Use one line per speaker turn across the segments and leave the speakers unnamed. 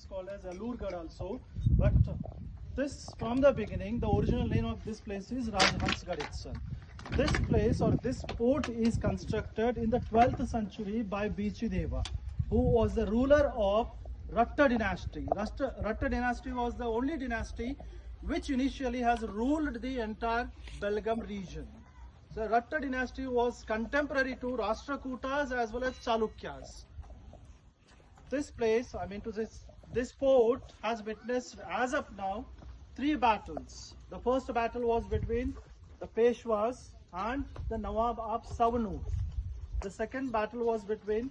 is called as Alurgarh also. But this, from the beginning, the original name of this place is Rajhansgarh itself. This place or this fort is constructed in the 12th century by Bichideva, who was the ruler of Ratta dynasty. Ratta dynasty was the only dynasty which initially has ruled the entire Belgaum region. The Ratta dynasty was contemporary to Rashtrakutas as well as Chalukyas. This place, this fort has witnessed as of now 3 battles. The first battle was between the Peshwas and the Nawab of Savanur. The second battle was between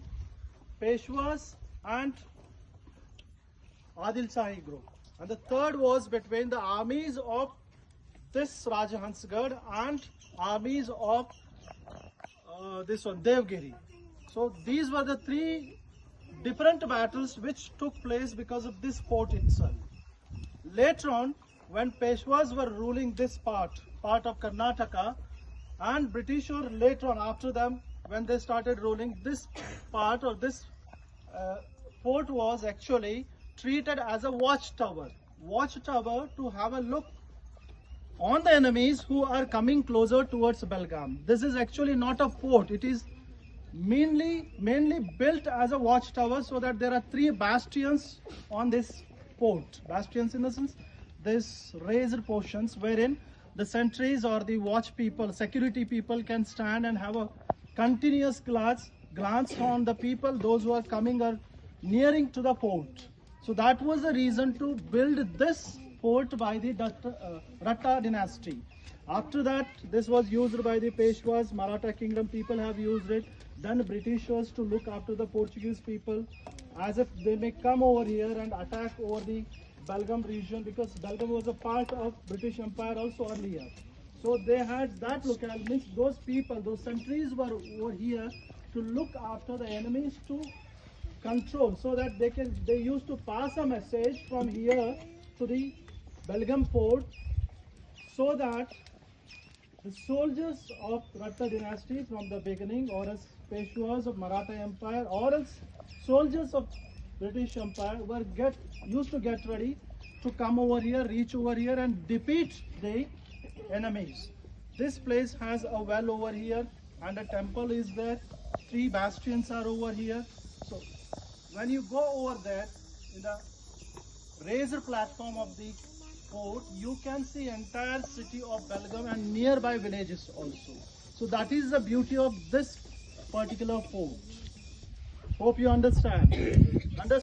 Peshwas and Adil Shahi group. And the third was between the armies of this Rajhansgarh and armies of this one, Devgiri. So these were the 3 different battles which took place because of this fort itself. Later on, when Peshwas were ruling this part of Karnataka, and British were later on after them, when they started ruling this part or this fort was actually treated as a watchtower to have a look on the enemies who are coming closer towards Belgaum. This is actually not a fort. It is mainly built as a watchtower, so that there are 3 bastions on this fort. Bastions in the sense, these raised portions wherein the sentries or the watch people, security people can stand and have a continuous glance on the people, those who are coming or nearing to the fort. So that was the reason to build this fort by the Ratta dynasty. After that, this was used by the Peshwas, Maratha kingdom people have used it. Then Britishers to look after the Portuguese people, as if they may come over here and attack over the Belgaum region, because Belgaum was a part of British Empire also earlier. So they had that locality. Those people, those sentries were over here to look after the enemies, to control, so that they used to pass a message from here to the Belgaum fort, so that the soldiers of Ratta dynasty from the beginning, or as Peshwas of Maratha Empire, or else soldiers of British Empire used to get ready to come over here, reach over here and defeat the enemies. This place has a well over here and a temple is there. 3 bastions are over here. So when you go over there in the raised platform of the fort, you can see entire city of Belgaum and nearby villages also. So that is the beauty of this particular fort. Hope you understand.